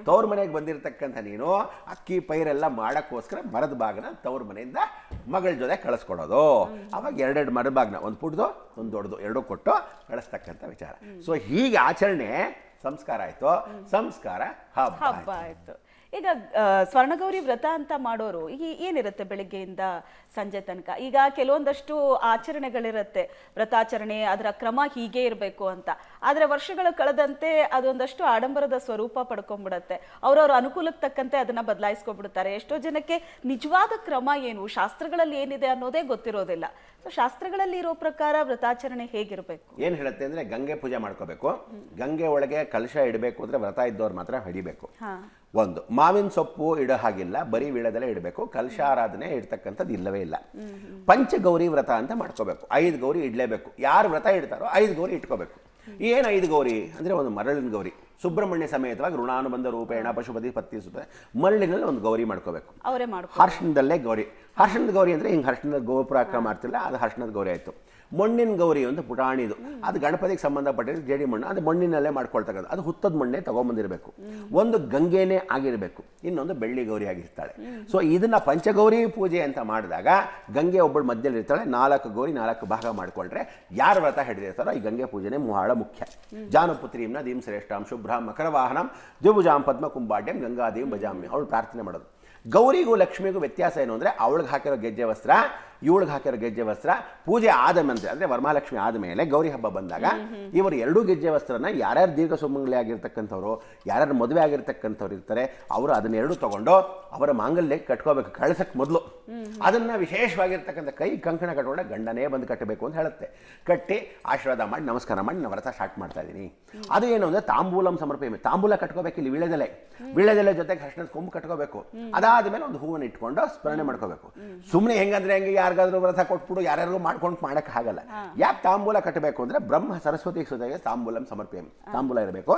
S2: ತವ್ರ ಮನೆಗೆ ಬಂದಿರತಕ್ಕಂಥ ನೀನು ಅಕ್ಕಿ ಪೈರೆಲ್ಲ ಮಾಡಕ್ಕೋಸ್ಕರ ಮರದ ಬಾಗ್ನ ತವ್ರ ಮನೆಯಿಂದ ಮಗಳ ಜೊತೆ ಕಳಿಸ್ಕೊಡೋದು. ಅವಾಗ 2 ಮರದ ಬಾಗ್ನ, ಒಂದು ಪುಡ್ದು ಒಂದು ದೊಡ್ಡದು, 2 ಕೊಟ್ಟು ಕಳಿಸ್ತಕ್ಕಂಥ ವಿಚಾರ. ಸೊ ಹೀಗೆ ಆಚರಣೆ ಸಂಸ್ಕಾರ ಆಯ್ತು, ಸಂಸ್ಕಾರ ಹಬ್ಬ
S1: ಆಯ್ತು. ಈಗ ಸ್ವರ್ಣಗೌರಿ ವ್ರತ ಅಂತ ಮಾಡೋರು ಏನಿರುತ್ತೆ ಬೆಳಿಗ್ಗೆಯಿಂದ ಸಂಜೆ ತನಕ? ಈಗ ಕೆಲವೊಂದಷ್ಟು ಆಚರಣೆಗಳಿರುತ್ತೆ, ವ್ರತಾಚರಣೆ ಅದರ ಕ್ರಮ ಹೀಗೆ ಇರಬೇಕು ಅಂತ. ಆದರೆ ವರ್ಷಗಳು ಕಳೆದಂತೆ ಅದೊಂದಷ್ಟು ಆಡಂಬರದ ಸ್ವರೂಪ ಪಡ್ಕೊಂಡ್ಬಿಡತ್ತೆ. ಅವ್ರವ್ರ ಅನುಕೂಲಕ್ಕೆ ತಕ್ಕಂತೆ ಅದನ್ನ ಬದಲಾಯಿಸ್ಕೊಂಡ್ಬಿಡ್ತಾರೆ. ಎಷ್ಟೋ ಜನಕ್ಕೆ ನಿಜವಾದ ಕ್ರಮ ಏನು, ಶಾಸ್ತ್ರಗಳಲ್ಲಿ ಏನಿದೆ ಅನ್ನೋದೇ ಗೊತ್ತಿರೋದಿಲ್ಲ. ಸೊ ಶಾಸ್ತ್ರಗಳಲ್ಲಿ ಇರೋ ಪ್ರಕಾರ ವ್ರತಾಚರಣೆ ಹೇಗಿರ್ಬೇಕು?
S2: ಏನ್ ಹೇಳುತ್ತೆ ಅಂದ್ರೆ, ಗಂಗೆ ಪೂಜೆ ಮಾಡ್ಕೋಬೇಕು, ಗಂಗೆ ಒಳಗೆ ಕಲಶ ಇಡಬೇಕು ಅಂದ್ರೆ ವ್ರತ ಇದ್ದವ್ರು ಮಾತ್ರ ಹಿಡಿಬೇಕು. ಒಂದು ಮಾವಿನ ಸೊಪ್ಪು ಇಡೋ ಹಾಗಿಲ್ಲ, ಬರೀ ವೀಳದಲ್ಲೇ ಇಡಬೇಕು. ಕಲಶಾರಾಧನೆ ಇಡ್ತಕ್ಕಂಥದ್ದು ಇಲ್ಲವೇ ಇಲ್ಲ. ಪಂಚಗೌರಿ ವ್ರತ ಅಂತ ಮಾಡ್ಕೋಬೇಕು, 5 ಗೌರಿ ಇಡ್ಲೇಬೇಕು. ಯಾರು ವ್ರತ ಇಡ್ತಾರೋ 5 ಗೌರಿ ಇಟ್ಕೋಬೇಕು. ಏನು 5 ಗೌರಿ ಅಂದ್ರೆ, ಒಂದು ಮರಳಿನ ಗೌರಿ, ಸುಬ್ರಹ್ಮಣ್ಯ ಸಮೇತವಾಗಿ ಋಣಾನುಬಂಧ ರೂಪೇಣ ಪಶುಪತಿ ಪತ್ನಿ ಸುಪ ಮರಳಿನಲ್ಲಿ ಒಂದು ಗೌರಿ ಮಾಡ್ಕೋಬೇಕು. ಹರ್ಷಣದಲ್ಲೇ ಗೌರಿ. ಹರ್ಷಣದ ಗೌರಿ ಅಂದ್ರೆ ಹಿಂಗೆ ಹರ್ಷಣದ ಗೋಪುರ ಮಾಡ್ತಿಲ್ಲ, ಅದು ಹರ್ಷಣದ ಗೌರಿ ಆಯ್ತು. ಮಣ್ಣಿನ ಗೌರಿ ಒಂದು ಪುಟಾಣಿದು, ಅದು ಗಣಪತಿಗೆ ಸಂಬಂಧಪಟ್ಟಿದ್ದು ಜೇಡಿ ಮಣ್ಣು, ಅದು ಮಣ್ಣಿನಲ್ಲೇ ಮಾಡ್ಕೊಳ್ತಕ್ಕಂಥ, ಅದು ಹುತ್ತದ ಮಣ್ಣೆ ತಗೊಂಬಂದಿರಬೇಕು. ಒಂದು ಗಂಗೆನೇ ಆಗಿರಬೇಕು, ಇನ್ನೊಂದು ಬೆಳ್ಳಿ ಗೌರಿ ಆಗಿರ್ತಾಳೆ. ಸೊ ಇದನ್ನ ಪಂಚಗೌರಿ ಪೂಜೆ ಅಂತ ಮಾಡಿದಾಗ ಗಂಗೆ ಒಬ್ಬಳು ಮಧ್ಯದಲ್ಲಿ ಇರ್ತಾಳೆ. 4 ಗೌರಿ 4 ಭಾಗ ಮಾಡ್ಕೊಂಡ್ರೆ ಯಾರು ವ್ರತ ಹಿಡಿದಿರ್ತಾರೋ ಈ ಗಂಗೆ ಪೂಜೆನೇ ಬಹಳ ಮುಖ್ಯ. ಜಾನುಪುತ್ರೀಂ ನದೀಂ ಶ್ರೇಷ್ಠಾಂ ಶುಭ್ರಾಂ ಮಕರ ವಾಹನಂ ದ್ವಿಭುಜಾಂ ಪದ್ಮ ಕುಂಭಾಡ್ಯಂ ಗಂಗಾದೇವಿ ಭಜಾಮ್ಯ, ಅವಳು ಪ್ರಾರ್ಥನೆ ಮಾಡೋದು. ಗೌರಿಗೂ ಲಕ್ಷ್ಮಿಗೂ ವ್ಯತ್ಯಾಸ ಏನು ಅಂದರೆ ಅವಳಿಗೆ ಹಾಕಿರೋ ಗೆಜ್ಜೆ ವಸ್ತ್ರ, ಇವಳಿಗೆ ಹಾಕಿರೋ ಗೆಜ್ಜೆ ವಸ್ತ್ರ ಪೂಜೆ ಆದ ಮೇಲೆ ಅಂದರೆ ವರಮಹಾಲಕ್ಷ್ಮಿ ಆದಮೇಲೆ ಗೌರಿ ಹಬ್ಬ ಬಂದಾಗ ಇವರು ಎರಡೂ ಗೆಜ್ಜೆ ವಸ್ತ್ರನ ಯಾರ್ಯಾರು ದೀರ್ಘ ಸುಮಂಗಲಿ ಆಗಿರ್ತಕ್ಕಂಥವ್ರು, ಯಾರ್ಯಾರು ಮದುವೆ ಆಗಿರ್ತಕ್ಕಂಥವ್ರು ಇರ್ತಾರೆ ಅವರು ಅದನ್ನೆರಡು ತಗೊಂಡು ಅವರ ಮಾಂಗಲ್ಯಕ್ಕೆ ಕಟ್ಕೋಬೇಕು. ಕಳ್ಸಕ್ಕೆ ಮೊದಲು ಅದನ್ನು ವಿಶೇಷವಾಗಿರ್ತಕ್ಕಂಥ ಕೈ ಕಂಕಣ ಕಟ್ಕೊಂಡ ಗಂಡನೇ ಬಂದು ಕಟ್ಟಬೇಕು ಅಂತ ಹೇಳುತ್ತೆ. ಕಟ್ಟಿ ಆಶೀರ್ವಾದ ಮಾಡಿ ನಮಸ್ಕಾರ ಮಾಡಿ ನಾನು ವ್ರತ ಸ್ಟಾರ್ಟ್ ಮಾಡ್ತಾ ಇದ್ದೀನಿ. ಅದು ಏನು ಅಂದರೆ ತಾಂಬೂಲಂ ಸಮರ್ಪಣೆ. ತಾಂಬೂಲ ಕಟ್ಕೋಬೇಕು, ಇಲ್ಲಿ ವೀಳ್ಯದೆಲೆ ಜೊತೆಗೆ ಅರ್ಶಿಣದ ಕೊಂಬು ಕಟ್ಕೋಬೇಕು. ಅದಾದ್ಮೇಲೆ ಒಂದು ಹೂವನ್ನು ಇಟ್ಕೊಂಡು ಸ್ಮರಣೆ ಮಾಡ್ಕೋಬೇಕು. ಸುಮ್ಮನೆ ಹೆಂಗಂದ್ರೆ ಹೆಂಗೆ ಯಾರಿಗಾದ್ರೂ ವ್ರತ ಕೊಟ್ಬಿಟ್ಟು ಯಾರ್ಯಾರಿಗೂ ಮಾಡ್ಕೊಂಡು ಮಾಡಕ್ಕೆ ಆಗಲ್ಲ. ಯಾಕೆ ತಾಂಬೂಲ ಕಟ್ಟಬೇಕು ಅಂದರೆ ಬ್ರಹ್ಮ ಸರಸ್ವತಿ ಸುತೆಗೆ ತಾಂಬೂಲಂ ಸಮರ್ಪಣೆ. ತಾಂಬೂಲ ಇರಬೇಕು,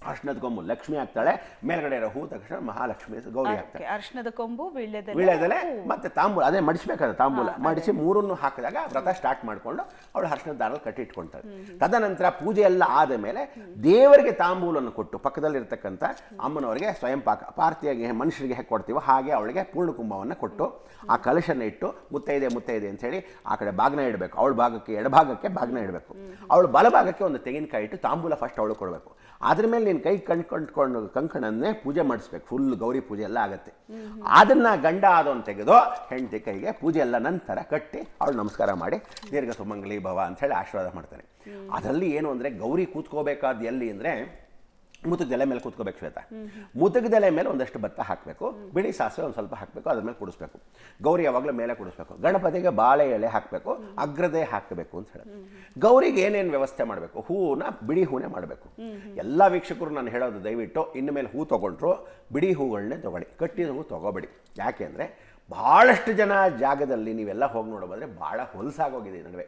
S2: ಅರ್ಶಿಣದ ಕೊಂಬು ಲಕ್ಷ್ಮಿ ಆಗ್ತಾಳೆ, ಮೇಲ್ಗಡೆ ಇರೋ ಹೂ ತಕ್ಷಣ ಮಹಾಲಕ್ಷ್ಮಿ ಗೌರಿ ಆಗ್ತಾಳೆ.
S1: ಅರ್ಶಿಣದ ಕೊಂಬು,
S2: ವೀಳ್ಯದೆಲೆ ಮತ್ತೆ ತಾಂಬೂಲ, ಅದೇ ಮಡಿಸ್ಬೇಕಾದ್ರೆ ತಾಂಬೂಲ ಮಡಿಸಿ ಮೂರನ್ನು ಹಾಕಿದಾಗ ವ್ರತ ಸ್ಟಾರ್ಟ್ ಮಾಡಿಕೊಂಡು ಅವಳು ಅರ್ಶಿಣದ ದಾರಲ್ಲಿ ಕಟ್ಟಿ ಇಟ್ಕೊಳ್ತಾಳೆ. ತದನಂತರ ಪೂಜೆ ಎಲ್ಲ ಆದ ಮೇಲೆ ದೇವರಿಗೆ ತಾಂಬೂಲನ್ನು ಕೊಟ್ಟು ಪಕ್ಕದಲ್ಲಿರ್ತಕ್ಕಂಥ ಅಮ್ಮನವರಿಗೆ ಸ್ವಯಂ ಪಾಕ ಪಾರ್ತಿಯಾಗಿ ಮನುಷ್ಯರಿಗೆ ಹೇಗೆ ಕೊಡ್ತೀವೋ ಹಾಗೆ ಅವಳಿಗೆ ಪೂರ್ಣ ಕುಂಭವನ್ನು ಕೊಟ್ಟು ಆ ಕಲಶನ ಇಟ್ಟು ಮುತ್ತೈದೆ ಅಂತ ಹೇಳಿ ಆ ಕಡೆ ಬಾಗ್ನ ಇಡಬೇಕು. ಅವಳ ಭಾಗಕ್ಕೆ ಎಡಭಾಗಕ್ಕೆ ಬಾಗ್ನ ಇಡಬೇಕು. ಅವಳು ಬಲಭಾಗಕ್ಕೆ ಒಂದು ತೆಂಗಿನಕಾಯಿ ಇಟ್ಟು ತಾಂಬೂಲ ಫಸ್ಟ್ ಅವಳು ಕೊಡಬೇಕು. ಅದ್ರ ಮೇಲೆ ನೀನು ಕೈ ಕಂಡ್ಕೊಂಡು ಕಂಕಣನ್ನೇ ಪೂಜೆ ಮಾಡಿಸ್ಬೇಕು. ಫುಲ್ ಗೌರಿ ಪೂಜೆ ಎಲ್ಲ ಆಗುತ್ತೆ. ಅದನ್ನ ಗಂಡ ಆದವನು ತೆಗೆದು ಹೆಂಡತಿ ಕೈಗೆ ಪೂಜೆ ಎಲ್ಲ ನಂತರ ಕಟ್ಟಿ ಅವಳು ನಮಸ್ಕಾರ ಮಾಡಿ ದೀರ್ಘ ಸುಮಂಗಲಿ ಭವ ಅಂತ ಹೇಳಿ ಆಶೀರ್ವಾದ ಮಾಡ್ತಾನೆ. ಅದರಲ್ಲಿ ಏನು ಅಂದರೆ ಗೌರಿ ಕೂತ್ಕೋಬೇಕಾದ ಎಲ್ಲಿ ಅಂದರೆ ಮುತುಗದೆಲೆ ಮೇಲೆ ಕೂತ್ಕೋಬೇಕು ಶ್ವೇತಾ. ಮುತುಗದೆಲೆ ಮೇಲೆ ಒಂದಷ್ಟು ಭತ್ತ ಹಾಕಬೇಕು, ಬಿಳಿ ಸಾಸಿವೆ ಒಂದು ಸ್ವಲ್ಪ ಹಾಕಬೇಕು, ಅದ್ರ ಮೇಲೆ ಕುಡಿಸ್ಬೇಕು. ಗೌರಿ ಯಾವಾಗಲೂ ಮೇಲೆ ಕುಡಿಸ್ಬೇಕು. ಗಣಪತಿಗೆ ಬಾಳೆ ಎಲೆ ಹಾಕಬೇಕು, ಅಗ್ರದೇ ಹಾಕಬೇಕು ಅಂತ ಹೇಳಿ. ಗೌರಿಗೆ ಏನೇನು ವ್ಯವಸ್ಥೆ ಮಾಡಬೇಕು, ಹೂವನ್ನ ಬಿಡಿ ಹೂನೇ ಮಾಡಬೇಕು. ಎಲ್ಲ ವೀಕ್ಷಕರು ನಾನು ಹೇಳೋದು ದಯವಿಟ್ಟು ಇನ್ನು ಮೇಲೆ ಹೂ ತೊಗೊಂಡ್ರು ಬಿಡಿ ಹೂಗಳನ್ನೇ ತೊಗೊಳ್ಳಿ, ಕಟ್ಟಿದ ಹೂ ತೊಗೋಬೇಡಿ. ಯಾಕೆ ಅಂದರೆ ಭಾಳಷ್ಟು ಜನ ಜಾಗದಲ್ಲಿ ನೀವೆಲ್ಲ ಹೋಗಿ ನೋಡೋದಾದ್ರೆ ಭಾಳ ಹೊಲಸಾಗೋಗಿದೆ ಈ ನಡುವೆ.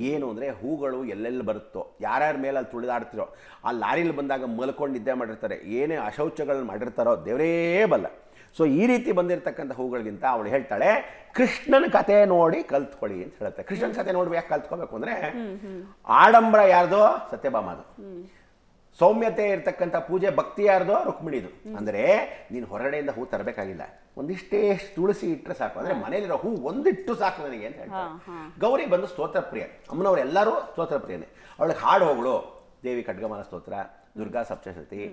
S2: ಏನು ಅಂದರೆ ಹೂಗಳು ಎಲ್ಲೆಲ್ಲಿ ಬರುತ್ತೋ, ಯಾರ್ಯಾರ ಮೇಲೆ ಅಲ್ಲಿ ತುಳಿದಾಡ್ತಿರೋ, ಆ ಲಾರಿಲಿ ಬಂದಾಗ ಮಲ್ಕೊಂಡು ನಿದ್ದೆ ಮಾಡಿರ್ತಾರೆ, ಏನೇ ಅಶೌಚಗಳನ್ನ ಮಾಡಿರ್ತಾರೋ ದೇವರೇ ಬಲ್ಲ. ಸೊ ಈ ರೀತಿ ಬಂದಿರತಕ್ಕಂಥ ಹೂಗಳಿಗಿಂತ ಅವಳು ಹೇಳ್ತಾಳೆ ಕೃಷ್ಣನ ಕತೆ ನೋಡಿ ಕಲ್ತ್ಕೊಳ್ಳಿ ಅಂತ ಹೇಳುತ್ತೆ. ಕೃಷ್ಣನ ಕತೆ ನೋಡಿ ಯಾಕೆ ಕಲ್ತ್ಕೋಬೇಕು ಅಂದರೆ ಆಡಂಬರ ಯಾರ್ದೋ ಸತ್ಯಭಾಮದು, ಸೌಮ್ಯತೆ ಇರ್ತಕ್ಕಂಥ ಪೂಜೆ ಭಕ್ತಿ ಯಾರ್ದೋ ರುಕ್ಮಿಣಿದು. ಅಂದರೆ ನೀನು ಹೊರಗಡೆಯಿಂದ ಹೂ ತರಬೇಕಾಗಿಲ್ಲ, ಒಂದಿಷ್ಟೇ ತುಳಸಿ ಇಟ್ಟರೆ ಸಾಕು. ಅಂದರೆ ಮನೇಲಿರೋ ಹೂ ಒಂದಿಟ್ಟು ಸಾಕು ನನಗೆ ಅಂತ ಹೇಳ್ತಾರೆ. ಗೌರಿ ಬಂದು ಸ್ತೋತ್ರ ಪ್ರಿಯ, ಅಮ್ಮನವ್ರು ಎಲ್ಲರೂ ಸ್ತೋತ್ರ ಪ್ರಿಯನೇ. ಅವಳಿಗೆ ಹಾಡು ಹೋಗಳು ದೇವಿ ಖಡ್ಗಮಾಲ ಸ್ತೋತ್ರ, ದುರ್ಗಾ ಸಪ್ತಶತಿ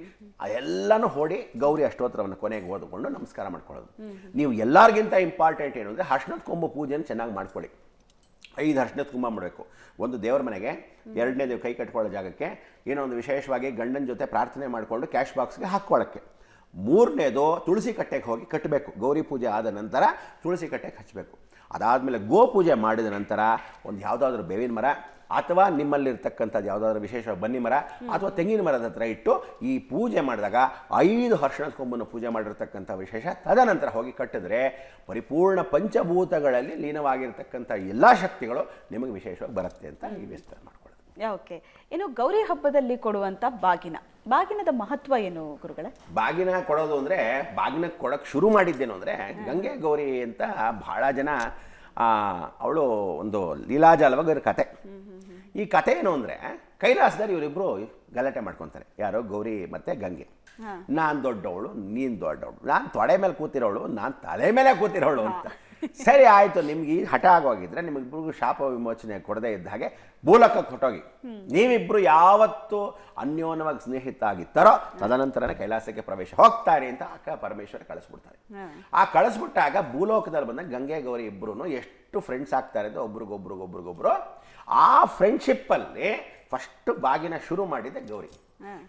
S2: ಅದೆಲ್ಲನೂ ಹೊಡಿ ಗೌರಿ ಅಷ್ಟೋತ್ರವನ್ನು ಕೊನೆಗೆ ಓದಿಕೊಂಡು ನಮಸ್ಕಾರ ಮಾಡ್ಕೊಳ್ಳೋದು. ನೀವು ಎಲ್ಲರಿಗಿಂತ ಇಂಪಾರ್ಟೆಂಟ್ ಏನು ಅಂದರೆ ಅರ್ಶಿಣದ ಕೊಂಬು ಪೂಜೆಯನ್ನು ಚೆನ್ನಾಗಿ ಮಾಡ್ಕೊಳ್ಳಿ. 5 ಅರ್ಶಿಣದ ಕುಂಭ ಮಾಡಬೇಕು. ಒಂದು ದೇವರ ಮನೆಗೆ, ಎರಡನೇದು ಕೈ ಕಟ್ಕೊಳ್ಳೋ ಜಾಗಕ್ಕೆ, ಏನೋ ಒಂದು ವಿಶೇಷವಾಗಿ ಗಂಡನ ಜೊತೆ ಪ್ರಾರ್ಥನೆ ಮಾಡಿಕೊಂಡು ಕ್ಯಾಶ್ ಬಾಕ್ಸ್ಗೆ ಹಾಕ್ಕೊಳ್ಳೋಕ್ಕೆ. 3ನೇದು ತುಳಸಿ ಕಟ್ಟೆಗೆ ಹೋಗಿ ಕಟ್ಟಬೇಕು. ಗೌರಿ ಪೂಜೆ ಆದ ನಂತರ ತುಳಸಿ ಕಟ್ಟೆಗೆ ಹಚ್ಚಬೇಕು. ಅದಾದಮೇಲೆ ಗೋ ಪೂಜೆ ಮಾಡಿದ ನಂತರ ಒಂದು ಯಾವುದಾದ್ರೂ ಬೇವಿನ ಮರ ಅಥವಾ ನಿಮ್ಮಲ್ಲಿರ್ತಕ್ಕಂಥದ್ದು ಯಾವುದಾದ್ರೂ ವಿಶೇಷ ಬನ್ನಿ ಮರ ಅಥವಾ ತೆಂಗಿನ ಮರದ ಹತ್ರ ಇಟ್ಟು ಈ ಪೂಜೆ ಮಾಡಿದಾಗ 5 ಅರ್ಶಿಣದ ಕೊಂಬನ್ನು ಪೂಜೆ ಮಾಡಿರ್ತಕ್ಕಂಥ ವಿಶೇಷ. ತದನಂತರ ಹೋಗಿ ಕಟ್ಟಿದ್ರೆ ಪರಿಪೂರ್ಣ ಪಂಚಭೂತಗಳಲ್ಲಿ ಲೀನವಾಗಿರ್ತಕ್ಕಂಥ ಎಲ್ಲ ಶಕ್ತಿಗಳು ನಿಮಗೆ ವಿಶೇಷವಾಗಿ ಬರುತ್ತೆ ಅಂತ ಈ ವಿಸ್ತಾರ ಮಾಡ್ಕೊಳ್ಳೋದು.
S1: ಓಕೆ, ಇನ್ನು ಗೌರಿ ಹಬ್ಬದಲ್ಲಿ ಕೊಡುವಂಥ ಬಾಗಿನದ ಮಹತ್ವ ಏನು ಗುರುಗಳೇ?
S2: ಬಾಗಿನ ಕೊಡೋದು ಅಂದರೆ ಬಾಗಿನ ಕೊಡೋಕ್ಕೆ ಶುರು ಮಾಡಿದ್ದೇನು ಅಂದರೆ ಗಂಗೆ ಗೌರಿ ಅಂತ ಬಹಳ ಜನ ಅವಳು ಒಂದು ಲೀಲಾಜಾಲವಾಗಿ ಕತೆ. ಈ ಕತೆ ಏನು ಅಂದರೆ ಕೈಲಾಸದಲ್ಲಿ ಇವರಿಬ್ಬರು ಗಲಾಟೆ ಮಾಡ್ಕೊತಾರೆ. ಯಾರೋ ಗೌರಿ ಮತ್ತು ಗಂಗೆ. ನಾನು ದೊಡ್ಡವಳು, ನೀನು ದೊಡ್ಡವಳು, ನಾನು ತೊಡೆ ಮೇಲೆ ಕೂತಿರೋಳು, ನಾನು ತಲೆ ಮೇಲೆ ಕೂತಿರೋಳು ಅಂತ. ಸರಿ ಆಯಿತು, ನಿಮ್ಗೆ ಈ ಹಠ ಆಗೋಗಿದ್ರೆ ನಿಮಗಿಬ್ರಿಗೂ ಶಾಪ ವಿಮೋಚನೆ ಕೊಡದೇ ಇದ್ದ ಹಾಗೆ ಭೂಲೋಕಕ್ಕೆ ಹೊಟ್ಟೋಗಿ ನೀವಿಬ್ಬರು ಯಾವತ್ತು ಅನ್ಯೋನ್ಯವಾಗಿ ಸ್ನೇಹಿತ ಆಗಿತ್ತಾರೋ ತದನಂತರನೇ ಕೈಲಾಸಕ್ಕೆ ಪ್ರವೇಶ ಹೋಗ್ತಾರೆ ಅಂತ ಅಕ್ಕ ಪರಮೇಶ್ವರ ಕಳಿಸ್ಬಿಡ್ತಾರೆ. ಆ ಕಳಿಸ್ಬಿಟ್ಟಾಗ ಭೂಲೋಕದಲ್ಲಿ ಬಂದಾಗ ಗಂಗೆ ಗೌರಿ ಇಬ್ಬರು ಎಷ್ಟು ಫ್ರೆಂಡ್ಸ್ ಆಗ್ತಾರೆ ಅಂತ ಒಬ್ರಿಗೊಬ್ರು ಆ ಫ್ರೆಂಡ್ಶಿಪ್ಪಲ್ಲಿ ಫಸ್ಟ್ ಬಾಗಿನ ಶುರು ಮಾಡಿದ್ದೆ ಗೌರಿ.